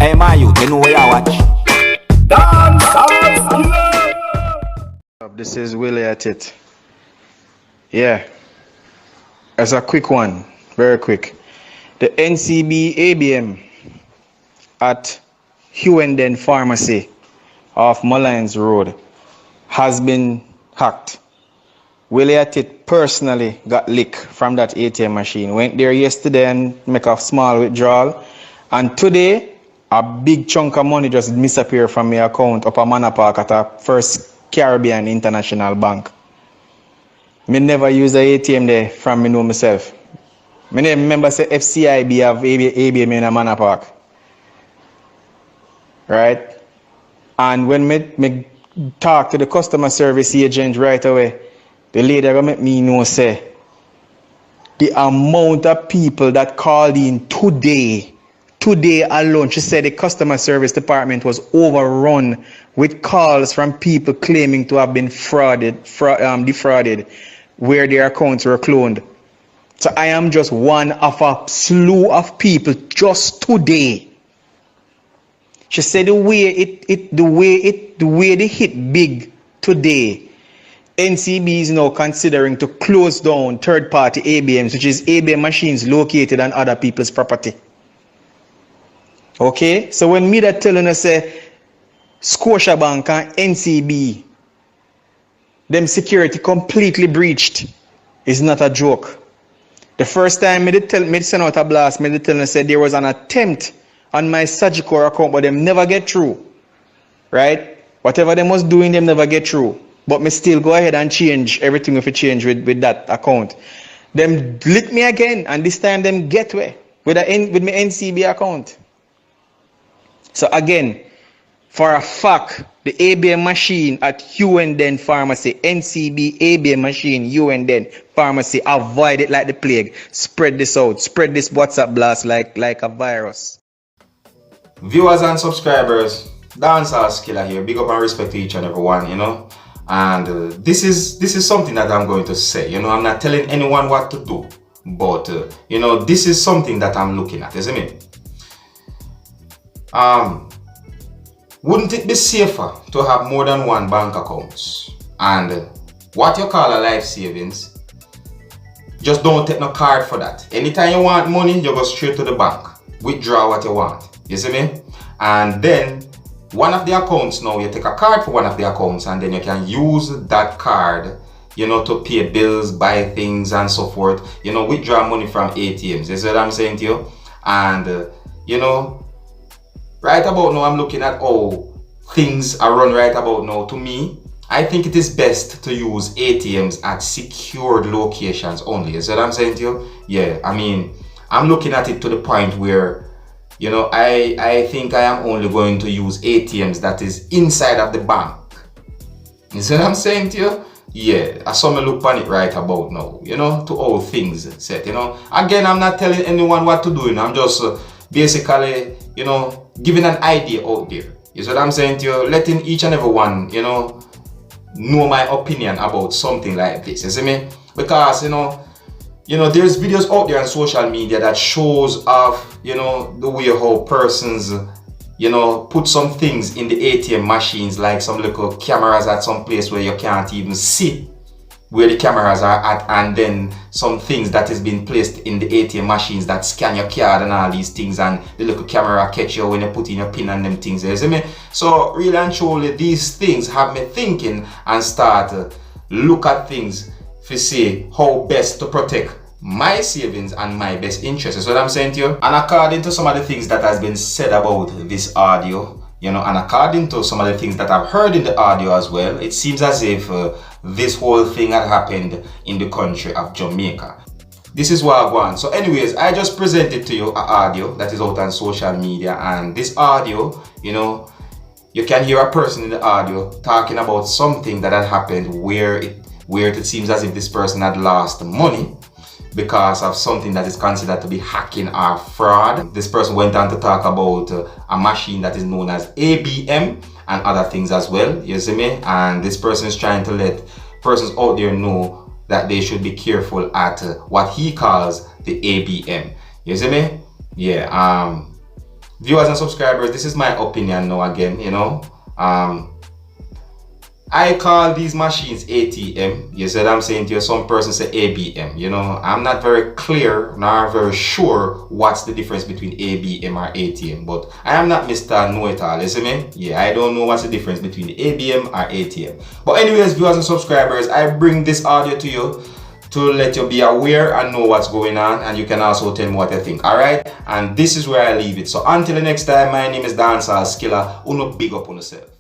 Hey, my youth, you know where you watch? Dancehall. This is Willie at it. Yeah, as a quick one, very quick. The NCB ABM at Huenden Pharmacy off Mullines Road has been hacked. Willie at it personally got licked from that ATM machine. Went there yesterday and make a small withdrawal. And today, a big chunk of money just disappeared from my account up a Manor Park at a First Caribbean International Bank. Me never use a ATM there from me know myself. Me never remember say FCIB have ABM in a Manor Park. Right? And when me talk to the customer service agent right away, the lady gonna make me know say the amount of people that called in today alone, she said the customer service department was overrun with calls from people claiming to have been defrauded where their accounts were cloned. So I am just one of a slew of people just today. She said the way they hit big today, NCB is now considering to close down third-party ABMs, which is ABM machines located on other people's property. Okay, so when me that telling us say Scotiabank and NCB, them security completely breached, is not a joke. The first time me send out a blast, me tell us say there was an attempt on my Sagicor account, but them never get through. Right? Whatever them was doing, them never get through. But me still go ahead and change everything if it change with that account. Them lick me again, and this time them get away with my NCB account. So again, for a fact, the ABM machine at Huenden Pharmacy, NCB ABM machine, Huenden Pharmacy, avoid it like the plague. Spread this out. Spread this WhatsApp blast like a virus. Viewers and subscribers, Dancehall here. Big up and respect to each and every one, you know. And this is something that I'm going to say. You know, I'm not telling anyone what to do, but you know, this is something that I'm looking at, isn't it? Wouldn't it be safer to have more than one bank account? And what you call a life savings, just don't take no card for that. Anytime you want money, you go straight to the bank, withdraw what you want. You see me? And then one of the accounts now, you take a card for one of the accounts, and then you can use that card, you know, to pay bills, buy things and so forth. You know, withdraw money from ATMs. You see what I'm saying to you? And you know, right about now, I'm looking at how things are run right about now. To me, I think it is best to use ATMs at secured locations only. You see what I'm saying to you? Yeah, I mean, I'm looking at it to the point where, you know, I think I am only going to use ATMs that is inside of the bank. You see what I'm saying to you? Yeah, I saw me look on it right about now, you know, to all things set, you know. Again, I'm not telling anyone what to do, you know. I'm just basically, you know, giving an idea out there. You see what I'm saying to you? Letting each and every one, you know my opinion about something like this. You see me? Because, you know, there's videos out there on social media that shows off, you know, the way how persons, you know, put some things in the ATM machines, like some little cameras at some place where you can't even see where the cameras are at, and then some things that is being placed in the ATM machines that scan your card and all these things, and the little camera catch you when you put in your pin and them things. You see me? So really and truly, these things have me thinking and start look at things to see how best to protect my savings and my best interest. Is what I'm saying to you. And according to some of the things that has been said about this audio, you know, and according to some of the things that I've heard in the audio as well, it seems as if this whole thing had happened in the country of Jamaica. This is what I want. So anyways, I just presented to you an audio that is out on social media, and this audio, you know, you can hear a person in the audio talking about something that had happened where it seems as if this person had lost money because of something that is considered to be hacking or fraud. This person went on to talk about a machine that is known as ABM and other things as well, you see me? And this person is trying to let persons out there know that they should be careful at what he calls the ABM, you see me? Yeah, viewers and subscribers, this is my opinion now again, you know. I call these machines ATM. You said I'm saying to you, some person say ABM. You know, I'm not very clear nor very sure what's the difference between ABM or ATM. But I am not Mr. Know-it-all, you see me? Yeah, I don't know what's the difference between ABM or ATM. But anyways, viewers and subscribers, I bring this audio to you to let you be aware and know what's going on, and you can also tell me what you think. Alright? And this is where I leave it. So until the next time, my name is Dancehall Skilla. Uno big up on yourself.